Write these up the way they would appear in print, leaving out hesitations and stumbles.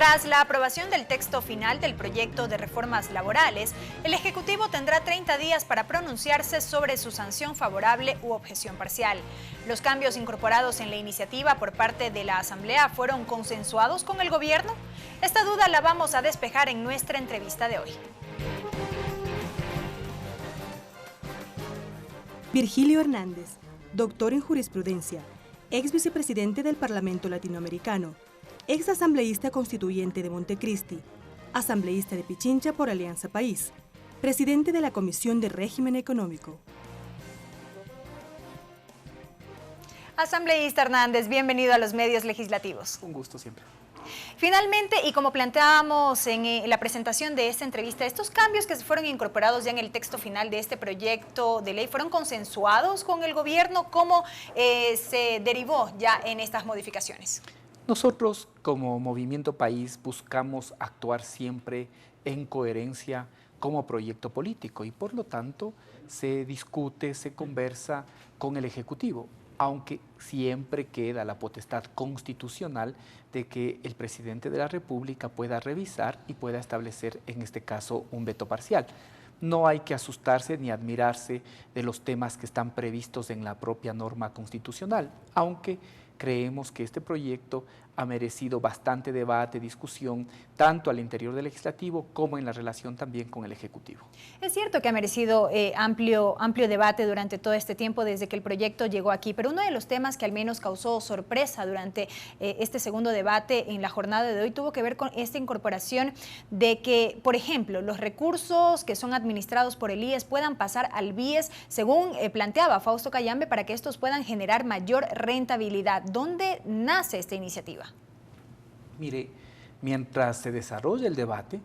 Tras la aprobación del texto final del proyecto de reformas laborales, el Ejecutivo tendrá 30 días para pronunciarse sobre su sanción favorable u objeción parcial. ¿Los cambios incorporados en la iniciativa por parte de la Asamblea fueron consensuados con el Gobierno? Esta duda la vamos a despejar en nuestra entrevista de hoy. Virgilio Hernández, doctor en jurisprudencia, ex vicepresidente del Parlamento Latinoamericano, ex asambleísta constituyente de Montecristi, asambleísta de Pichincha por Alianza País, presidente de la Comisión de Régimen Económico. Asambleísta Hernández, bienvenido a los medios legislativos. Un gusto siempre. Finalmente, y como planteábamos en la presentación de esta entrevista, estos cambios que se fueron incorporados ya en el texto final de este proyecto de ley, ¿fueron consensuados con el Gobierno? ¿Cómo se derivó ya en estas modificaciones? Nosotros, como Movimiento País, buscamos actuar siempre en coherencia como proyecto político y, por lo tanto, se discute, se conversa con el Ejecutivo, aunque siempre queda la potestad constitucional de que el presidente de la República pueda revisar y pueda establecer, en este caso, un veto parcial. No hay que asustarse ni admirarse de los temas que están previstos en la propia norma constitucional, aunque creemos que este proyecto ha merecido bastante debate, discusión, tanto al interior del Legislativo como en la relación también con el Ejecutivo. Es cierto que ha merecido amplio debate durante todo este tiempo desde que el proyecto llegó aquí, pero uno de los temas que al menos causó sorpresa durante este segundo debate en la jornada de hoy tuvo que ver con esta incorporación de que, por ejemplo, los recursos que son administrados por el IES puedan pasar al BIES, según planteaba Fausto Cayambe, para que estos puedan generar mayor rentabilidad. ¿Dónde nace esta iniciativa? Mire, mientras se desarrolla el debate,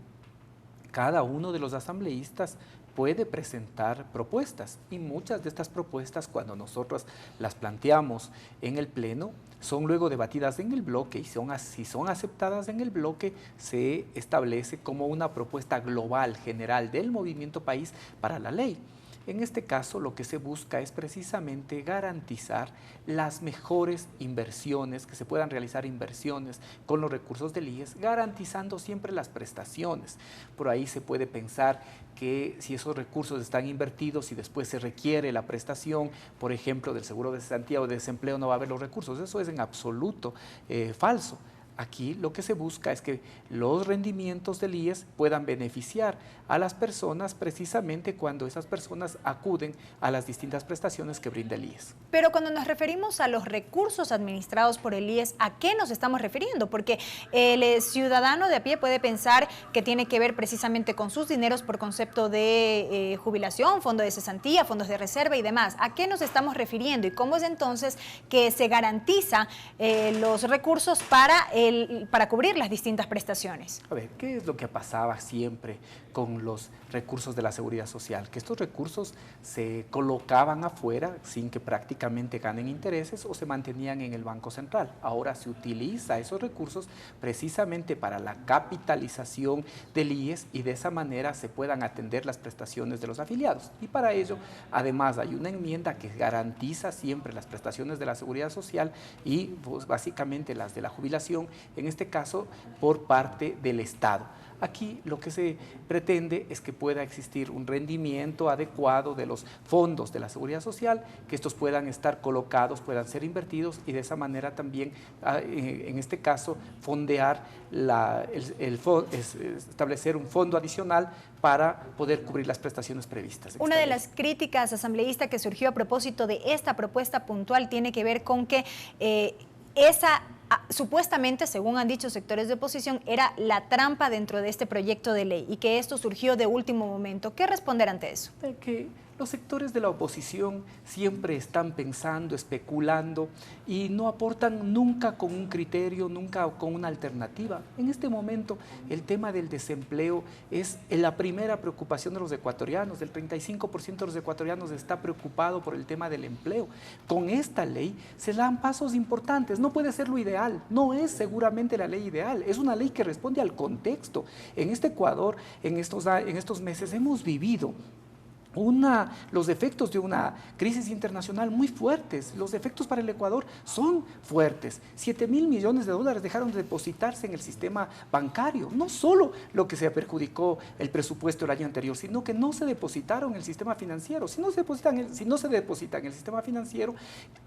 cada uno de los asambleístas puede presentar propuestas y muchas de estas propuestas, cuando nosotros las planteamos en el Pleno, son luego debatidas en el bloque y si son aceptadas en el bloque, se establece como una propuesta global, general del Movimiento País para la ley. En este caso, lo que se busca es precisamente garantizar las mejores inversiones, que se puedan realizar inversiones con los recursos del IES, garantizando siempre las prestaciones. Por ahí se puede pensar que si esos recursos están invertidos y después se requiere la prestación, por ejemplo, del seguro de cesantía o de desempleo, no va a haber los recursos. Eso es en absoluto falso. Aquí lo que se busca es que los rendimientos del IES puedan beneficiar a las personas precisamente cuando esas personas acuden a las distintas prestaciones que brinda el IES. Pero cuando nos referimos a los recursos administrados por el IES, ¿a qué nos estamos refiriendo? Porque el ciudadano de a pie puede pensar que tiene que ver precisamente con sus dineros por concepto de jubilación, fondo de cesantía, fondos de reserva y demás. ¿A qué nos estamos refiriendo? ¿Y cómo es entonces que se garantiza los recursos para cubrir las distintas prestaciones? A ver, ¿qué es lo que pasaba siempre con los recursos de la Seguridad Social? Que estos recursos se colocaban afuera sin que prácticamente ganen intereses o se mantenían en el Banco Central. Ahora se utiliza esos recursos precisamente para la capitalización del IES y de esa manera se puedan atender las prestaciones de los afiliados. Y para ello, además, hay una enmienda que garantiza siempre las prestaciones de la Seguridad Social y pues, básicamente las de la jubilación, en este caso por parte del Estado. Aquí lo que se pretende es que pueda existir un rendimiento adecuado de los fondos de la Seguridad Social, que estos puedan estar colocados, puedan ser invertidos y de esa manera también, en este caso, fondear, establecer un fondo adicional para poder cubrir las prestaciones previstas. Una de las críticas, asambleísta, que surgió a propósito de esta propuesta puntual tiene que ver con que supuestamente, según han dicho sectores de oposición, era la trampa dentro de este proyecto de ley y que esto surgió de último momento. ¿Qué responder ante eso? Que los sectores de la oposición siempre están pensando, especulando y no aportan nunca con un criterio, nunca con una alternativa. En este momento el tema del desempleo es la primera preocupación de los ecuatorianos. El 35% de los ecuatorianos está preocupado por el tema del empleo. Con esta ley se dan pasos importantes. No puede ser lo ideal, no es seguramente la ley ideal, es una ley que responde al contexto. En este Ecuador, en estos meses hemos vivido los efectos de una crisis internacional muy fuertes. Los efectos para el Ecuador son fuertes. 7.000 millones de dólares dejaron de depositarse en el sistema bancario. No solo lo que se perjudicó el presupuesto el año anterior, sino que no se depositaron en el sistema financiero. Si no se deposita en el sistema financiero,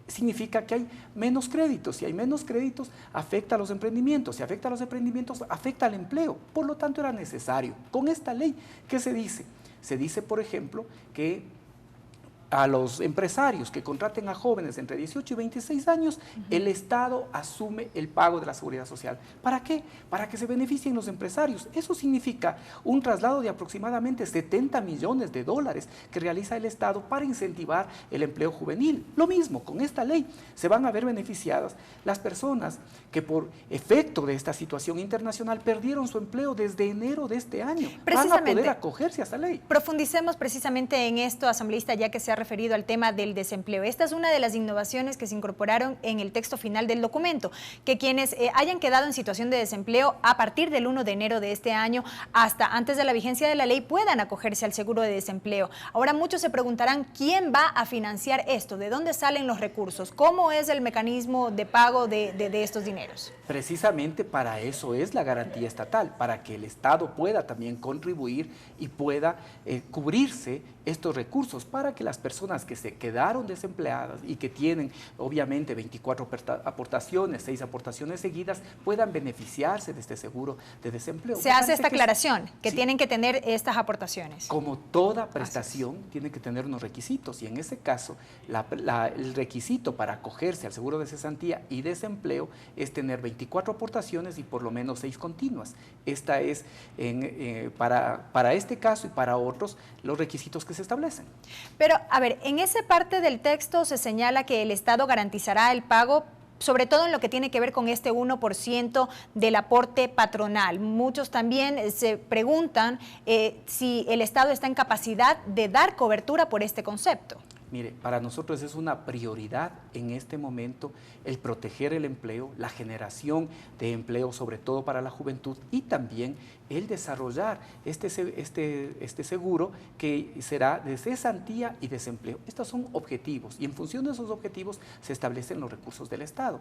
significa que hay menos créditos. Si hay menos créditos, afecta a los emprendimientos. Si afecta a los emprendimientos, afecta al empleo. Por lo tanto, era necesario. Con esta ley, ¿qué se dice? Se dice, por ejemplo, que a los empresarios que contraten a jóvenes entre 18 y 26 años, el Estado asume el pago de la seguridad social. ¿Para qué? Para que se beneficien los empresarios. Eso significa un traslado de aproximadamente 70 millones de dólares que realiza el Estado para incentivar el empleo juvenil. Lo mismo, con esta ley se van a ver beneficiadas las personas que por efecto de esta situación internacional perdieron su empleo desde enero de este año. Van a poder acogerse a esta ley. Profundicemos precisamente en esto, asambleísta, ya que se ha referido al tema del desempleo. Esta es una de las innovaciones que se incorporaron en el texto final del documento, que quienes hayan quedado en situación de desempleo a partir del 1 de enero de este año hasta antes de la vigencia de la ley puedan acogerse al seguro de desempleo. Ahora muchos se preguntarán quién va a financiar esto, de dónde salen los recursos, cómo es el mecanismo de pago de estos dineros. Precisamente para eso es la garantía estatal, para que el Estado pueda también contribuir y pueda cubrirse estos recursos para que las personas que se quedaron desempleadas y que tienen obviamente 24 aportaciones, 6 aportaciones seguidas, puedan beneficiarse de este seguro de desempleo. Se hace esta aclaración, que sí, tienen que tener estas aportaciones. Como toda prestación tiene que tener unos requisitos y en ese caso el requisito para acogerse al seguro de cesantía y desempleo es tener 24 aportaciones y por lo menos 6 continuas. Esta es para este caso y para otros los requisitos que se establecen. Pero, a ver, en esa parte del texto se señala que el Estado garantizará el pago, sobre todo en lo que tiene que ver con este 1% del aporte patronal. Muchos también se preguntan si el Estado está en capacidad de dar cobertura por este concepto. Mire, para nosotros es una prioridad en este momento el proteger el empleo, la generación de empleo, sobre todo para la juventud, y también el desarrollar este seguro que será de cesantía y desempleo. Estos son objetivos y en función de esos objetivos se establecen los recursos del Estado.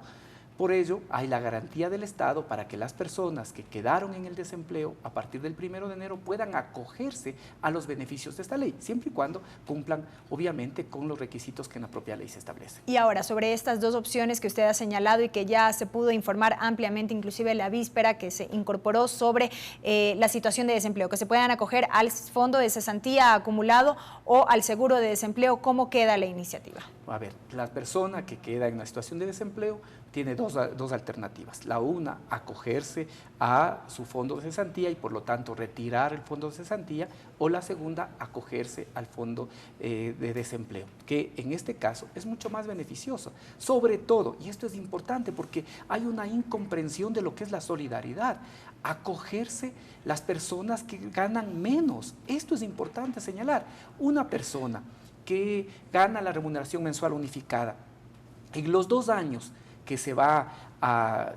Por ello, hay la garantía del Estado para que las personas que quedaron en el desempleo a partir del 1 de enero puedan acogerse a los beneficios de esta ley, siempre y cuando cumplan, obviamente, con los requisitos que en la propia ley se establecen. Y ahora, sobre estas dos opciones que usted ha señalado y que ya se pudo informar ampliamente, inclusive la víspera que se incorporó sobre la situación de desempleo, que se puedan acoger al fondo de cesantía acumulado o al seguro de desempleo, ¿cómo queda la iniciativa? A ver, la persona que queda en una situación de desempleo tiene dos alternativas. La una, acogerse a su fondo de cesantía y por lo tanto retirar el fondo de cesantía, o la segunda, acogerse al fondo de desempleo, que en este caso es mucho más beneficioso. Sobre todo, y esto es importante porque hay una incomprensión de lo que es la solidaridad, acogerse las personas que ganan menos. Esto es importante señalar. Una persona que gana la remuneración mensual unificada en los 2 años que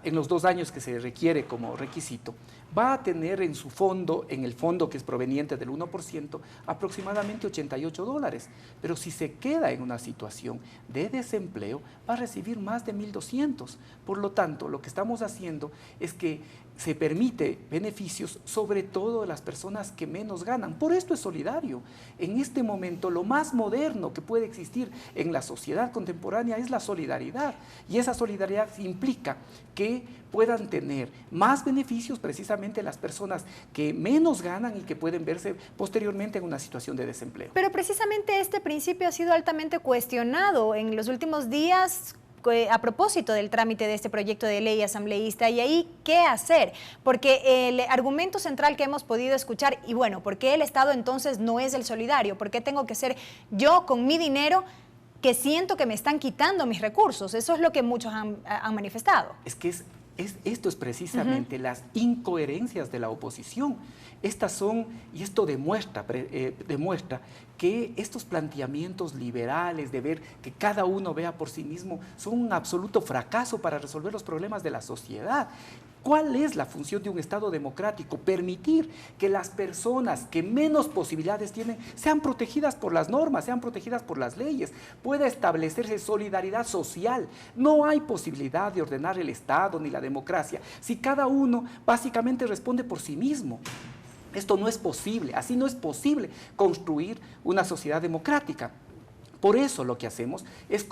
en los 2 años que se requiere como requisito, va a tener en su fondo, en el fondo que es proveniente del 1%, aproximadamente $88. Pero si se queda en una situación de desempleo, va a recibir más de 1.200. Por lo tanto, lo que estamos haciendo es que se permite beneficios, sobre todo de las personas que menos ganan. Por esto es solidario. En este momento, lo más moderno que puede existir en la sociedad contemporánea es la solidaridad. Y esa solidaridad implica que puedan tener más beneficios precisamente las personas que menos ganan y que pueden verse posteriormente en una situación de desempleo. Pero precisamente este principio ha sido altamente cuestionado en los últimos días a propósito del trámite de este proyecto de ley asambleísta. Y ahí, ¿qué hacer? Porque el argumento central que hemos podido escuchar, y bueno, ¿por qué el Estado entonces no es el solidario? ¿Por qué tengo que ser yo con mi dinero que siento que me están quitando mis recursos? Eso es lo que muchos han manifestado. Es que esto es precisamente las incoherencias de la oposición. Estas son, y esto demuestra que estos planteamientos liberales de ver que cada uno vea por sí mismo son un absoluto fracaso para resolver los problemas de la sociedad. ¿Cuál es la función de un Estado democrático? Permitir que las personas que menos posibilidades tienen sean protegidas por las normas, sean protegidas por las leyes, pueda establecerse solidaridad social. No hay posibilidad de ordenar el Estado ni la democracia si cada uno básicamente responde por sí mismo. Esto no es posible, así no es posible construir una sociedad democrática. Por eso lo que hacemos es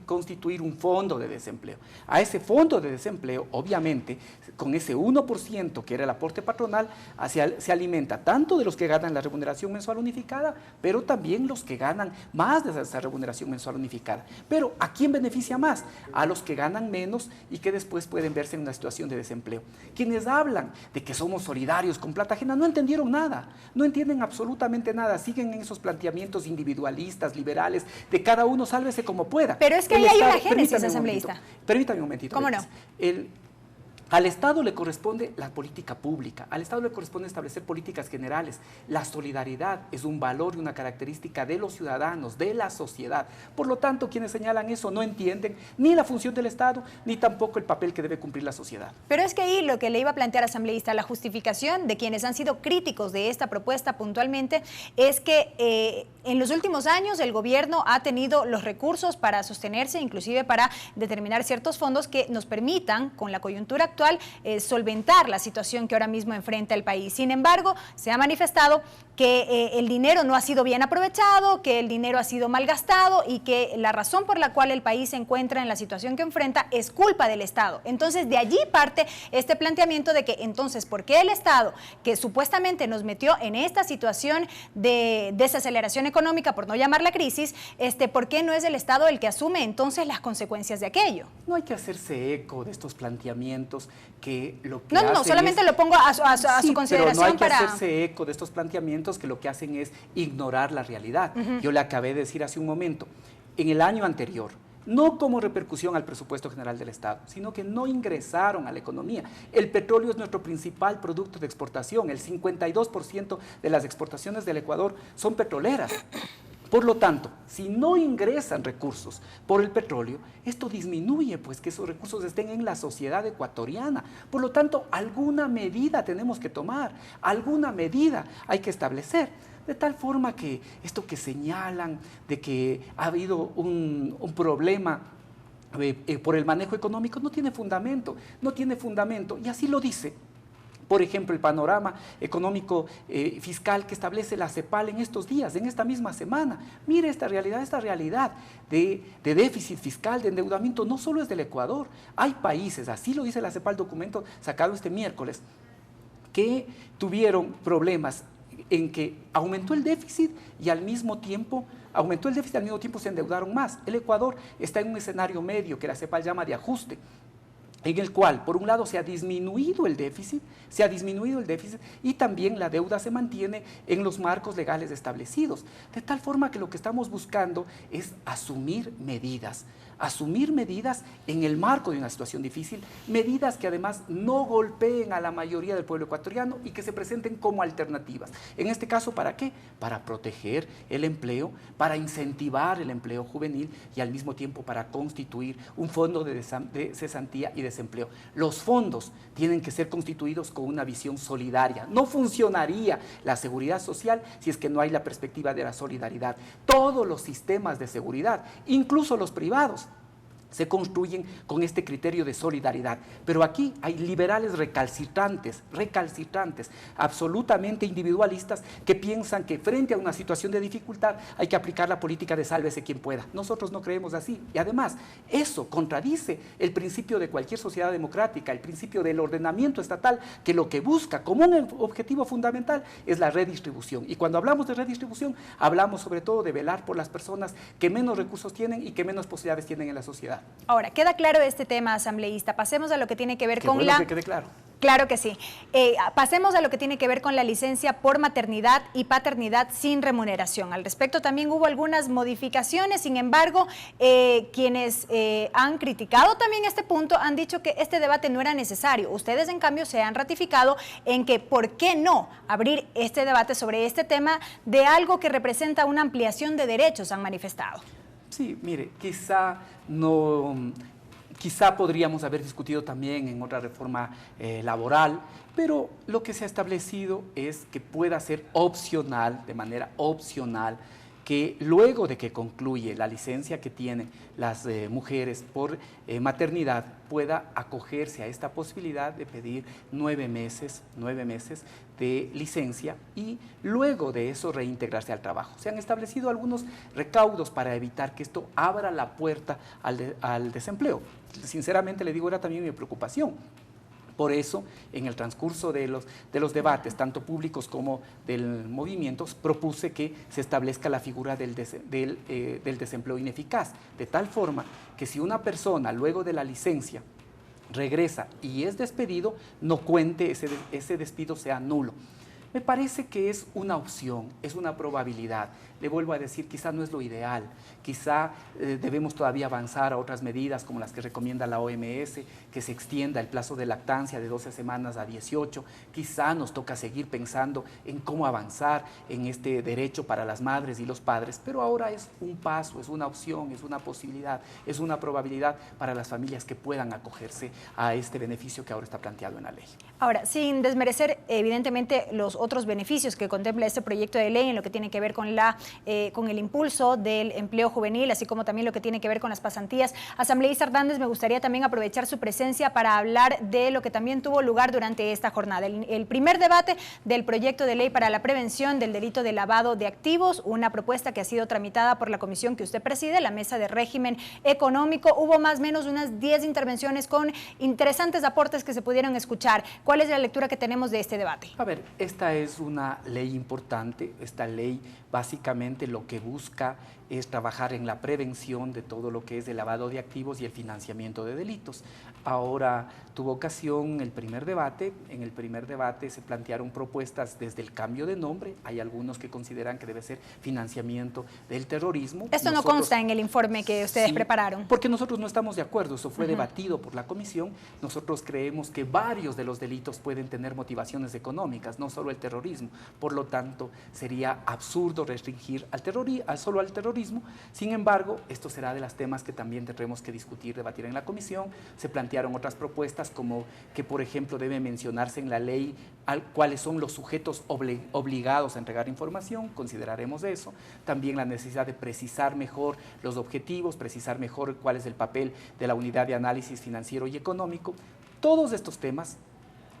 constituir un fondo de desempleo. A ese fondo de desempleo, obviamente, con ese 1% que era el aporte patronal, se alimenta tanto de los que ganan la remuneración mensual unificada, pero también los que ganan más de esa remuneración mensual unificada. Pero ¿a quién beneficia más? A los que ganan menos y que después pueden verse en una situación de desempleo. Quienes hablan de que somos solidarios con plata ajena no entendieron nada, no entienden absolutamente nada, siguen en esos planteamientos individualistas, liberales, de cada uno sálvese como pueda. Pero es que ahí hay una génesis, asambleísta. Permítame un momentito. ¿Cómo no? Al Estado le corresponde la política pública, al Estado le corresponde establecer políticas generales. La solidaridad es un valor y una característica de los ciudadanos, de la sociedad. Por lo tanto, quienes señalan eso no entienden ni la función del Estado, ni tampoco el papel que debe cumplir la sociedad. Pero es que ahí lo que le iba a plantear, asambleísta, la justificación de quienes han sido críticos de esta propuesta puntualmente, es que en los últimos años el gobierno ha tenido los recursos para sostenerse, inclusive para determinar ciertos fondos que nos permitan, con la coyuntura actual, solventar la situación que ahora mismo enfrenta el país. Sin embargo, se ha manifestado que el dinero no ha sido bien aprovechado, que el dinero ha sido malgastado y que la razón por la cual el país se encuentra en la situación que enfrenta es culpa del Estado. Entonces, de allí parte este planteamiento de que entonces, ¿por qué el Estado, que supuestamente nos metió en esta situación de desaceleración económica, por no llamarla crisis, ¿por qué no es el Estado el que asume entonces las consecuencias de aquello? No hay que hacerse eco de estos planteamientos que lo que No, solamente lo pongo a su consideración. Pero no hay que hacerse eco de estos planteamientos que lo que hacen es ignorar la realidad. Yo le acabé de decir hace un momento, en el año anterior, no como repercusión al presupuesto general del Estado, sino que no ingresaron a la economía. El petróleo es nuestro principal producto de exportación, el 52% de las exportaciones del Ecuador son petroleras. Por lo tanto, si no ingresan recursos por el petróleo, esto disminuye pues que esos recursos estén en la sociedad ecuatoriana. Por lo tanto, alguna medida tenemos que tomar, alguna medida hay que establecer. De tal forma que esto que señalan de que ha habido un problema por el manejo económico no tiene fundamento, y así lo dice. Por ejemplo, el panorama económico fiscal que establece la CEPAL en estos días, en esta misma semana. Mire esta realidad de déficit fiscal, de endeudamiento, no solo es del Ecuador. Hay países, así lo dice la CEPAL, documento sacado este miércoles, que tuvieron problemas en que aumentó el déficit y al mismo tiempo se endeudaron más. El Ecuador está en un escenario medio que la CEPAL llama de ajuste, en el cual, por un lado, se ha disminuido el déficit y también la deuda se mantiene en los marcos legales establecidos. De tal forma que lo que estamos buscando es asumir medidas en el marco de una situación difícil, medidas que además no golpeen a la mayoría del pueblo ecuatoriano y que se presenten como alternativas. En este caso, ¿para qué? Para proteger el empleo, para incentivar el empleo juvenil y al mismo tiempo para constituir un fondo de cesantía y desempleo. Los fondos tienen que ser constituidos con una visión solidaria. No funcionaría la seguridad social si es que no hay la perspectiva de la solidaridad. Todos los sistemas de seguridad, incluso los privados, se construyen con este criterio de solidaridad. Pero aquí hay liberales recalcitrantes, absolutamente individualistas, que piensan que frente a una situación de dificultad hay que aplicar la política de sálvese quien pueda. Nosotros no creemos así. Y además, eso contradice el principio de cualquier sociedad democrática, el principio del ordenamiento estatal, que lo que busca como un objetivo fundamental es la redistribución. Y cuando hablamos de redistribución, hablamos sobre todo de velar por las personas que menos recursos tienen y que menos posibilidades tienen en la sociedad. Ahora, queda claro este tema, asambleísta. Pasemos a lo que tiene que ver con la... que quede claro. Claro que sí. Pasemos a lo que tiene que ver con la licencia por maternidad y paternidad sin remuneración. Al respecto también hubo algunas modificaciones, sin embargo, quienes han criticado también este punto han dicho que este debate no era necesario. Ustedes, en cambio, se han ratificado en que ¿por qué no abrir este debate sobre este tema de algo que representa una ampliación de derechos? Han manifestado. Sí, mire, quizá no Quizá podríamos haber discutido también en otra reforma laboral, pero lo que se ha establecido es que pueda ser opcional, de manera opcional, que luego de que concluye la licencia que tienen las mujeres por maternidad, pueda acogerse a esta posibilidad de pedir 9 meses de licencia y luego de eso reintegrarse al trabajo. Se han establecido algunos recaudos para evitar que esto abra la puerta al desempleo. Sinceramente le digo, era también mi preocupación. Por eso, en el transcurso de los debates, tanto públicos como del movimiento, propuse que se establezca la figura del desempleo ineficaz, de tal forma que si una persona luego de la licencia regresa y es despedido, no cuente ese despido, sea nulo. Me parece que es una opción, es una probabilidad. Le vuelvo a decir, quizá no es lo ideal, quizá debemos todavía avanzar a otras medidas como las que recomienda la OMS, que se extienda el plazo de lactancia de 12 semanas a 18, quizá nos toca seguir pensando en cómo avanzar en este derecho para las madres y los padres, pero ahora es un paso, es una opción, es una posibilidad, es una probabilidad para las familias que puedan acogerse a este beneficio que ahora está planteado en la ley. Ahora, sin desmerecer evidentemente los otros beneficios que contempla este proyecto de ley en lo que tiene que ver con el impulso del empleo juvenil, así como también lo que tiene que ver con las pasantías. Asambleísta Hernández, me gustaría también aprovechar su presencia para hablar de lo que también tuvo lugar durante esta jornada. El primer debate del proyecto de ley para la prevención del delito de lavado de activos, una propuesta que ha sido tramitada por la comisión que usted preside, la Mesa de Régimen Económico. Hubo más o menos unas 10 intervenciones con interesantes aportes que se pudieron escuchar. ¿Cuál es la lectura que tenemos de este debate? A ver, esta es una ley importante. Esta ley básicamente lo que busca es trabajar en la prevención de todo lo que es el lavado de activos y el financiamiento de delitos. Ahora tuvo ocasión el primer debate. En el primer debate se plantearon propuestas desde el cambio de nombre. Hay algunos que consideran que debe ser financiamiento del terrorismo. Esto no consta en el informe que ustedes prepararon. Porque nosotros no estamos de acuerdo. Eso fue debatido por la comisión. Nosotros creemos que varios de los delitos pueden tener motivaciones económicas, no solo el terrorismo. Por lo tanto, sería absurdo restringir solo al terrorismo. Sin embargo, esto será de los temas que también tendremos que discutir, debatir en la comisión. Se plantearon otras propuestas como que, por ejemplo, debe mencionarse en la ley cuáles son los sujetos obligados a entregar información. Consideraremos eso. También la necesidad de precisar mejor los objetivos, precisar mejor cuál es el papel de la unidad de análisis financiero y económico. Todos estos temas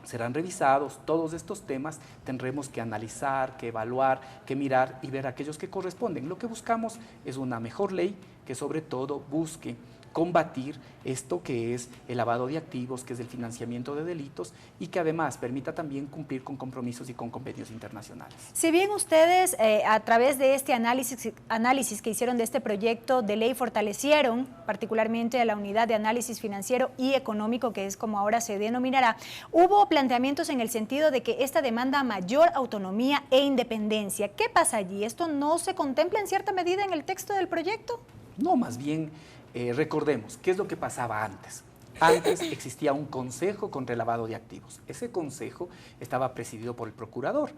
serán revisados, todos estos temas tendremos que analizar, que evaluar, que mirar y ver aquellos que corresponden. Lo que buscamos es una mejor ley que sobre todo busque combatir esto que es el lavado de activos, que es el financiamiento de delitos y que además permita también cumplir con compromisos y con convenios internacionales. Si bien ustedes a través de este análisis que hicieron de este proyecto de ley fortalecieron particularmente a la unidad de análisis financiero y económico, que es como ahora se denominará, hubo planteamientos en el sentido de que esta demanda mayor autonomía e independencia. ¿Qué pasa allí? ¿Esto no se contempla en cierta medida en el texto del proyecto? No, más bien recordemos, ¿qué es lo que pasaba antes? Antes existía un consejo contra el lavado de activos. Ese consejo estaba presidido por el procurador.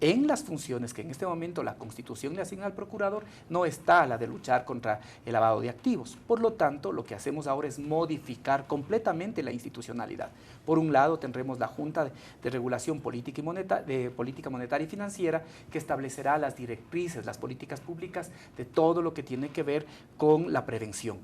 En las funciones que en este momento la Constitución le asigna al procurador, no está la de luchar contra el lavado de activos. Por lo tanto, lo que hacemos ahora es modificar completamente la institucionalidad. Por un lado, tendremos la Junta de Regulación Política Monetaria y Financiera, que establecerá las directrices, las políticas públicas de todo lo que tiene que ver con la prevención.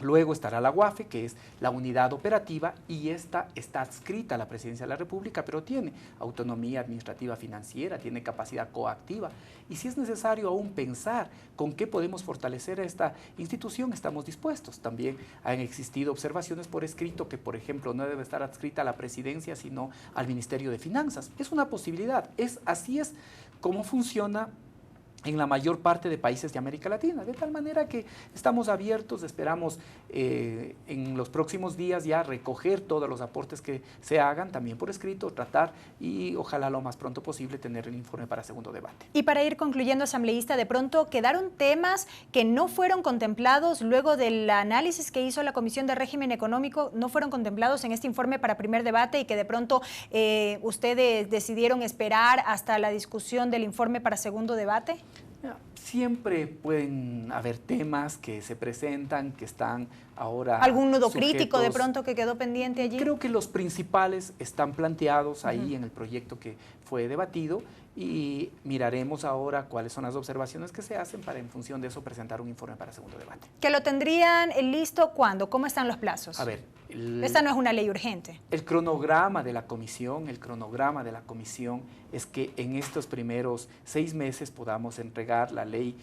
Luego estará la UAFE, que es la unidad operativa, y esta está adscrita a la Presidencia de la República, pero tiene autonomía administrativa financiera, tiene capacidad coactiva. Y si es necesario aún pensar con qué podemos fortalecer a esta institución, estamos dispuestos. También han existido observaciones por escrito que, por ejemplo, no debe estar adscrita a la Presidencia, sino al Ministerio de Finanzas. Es una posibilidad. Así es como funciona en la mayor parte de países de América Latina, de tal manera que estamos abiertos, esperamos en los próximos días ya recoger todos los aportes que se hagan, también por escrito, tratar y ojalá lo más pronto posible tener el informe para segundo debate. Y para ir concluyendo, asambleísta, de pronto quedaron temas que no fueron contemplados luego del análisis que hizo la Comisión de Régimen Económico, no fueron contemplados en este informe para primer debate y que de pronto ustedes decidieron esperar hasta la discusión del informe para segundo debate. Siempre pueden haber temas que se presentan, que están ahora ¿Algún nudo sujetos. crítico de pronto que quedó pendiente allí? Creo que los principales están planteados ahí en el proyecto que fue debatido y miraremos ahora cuáles son las observaciones que se hacen para en función de eso presentar un informe para segundo debate. ¿Que lo tendrían listo cuándo? ¿Cómo están los plazos? A ver, Esta no es una ley urgente. el cronograma de la comisión es que en estos primeros 6 meses podamos entregar la ley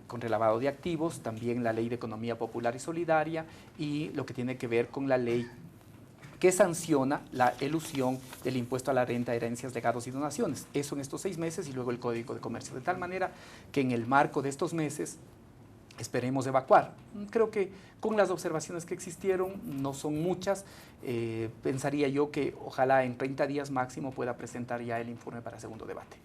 con relavado de activos, también la ley de economía popular y solidaria y lo que tiene que ver con la ley que sanciona la elusión del impuesto a la renta, herencias, legados y donaciones. Eso en estos 6 meses y luego el Código de Comercio, de tal manera que en el marco de estos meses esperemos evacuar. Creo que con las observaciones que existieron, no son muchas, pensaría yo que ojalá en 30 días máximo pueda presentar ya el informe para segundo debate.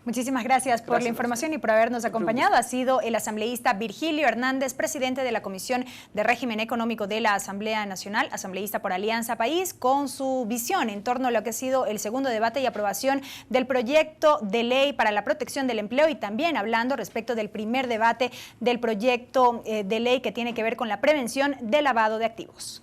Muchísimas gracias por la información y por habernos acompañado. Ha sido el asambleísta Virgilio Hernández, presidente de la Comisión de Régimen Económico de la Asamblea Nacional, asambleísta por Alianza País, con su visión en torno a lo que ha sido el segundo debate y aprobación del proyecto de ley para la protección del empleo y también hablando respecto del primer debate del proyecto de ley que tiene que ver con la prevención del lavado de activos.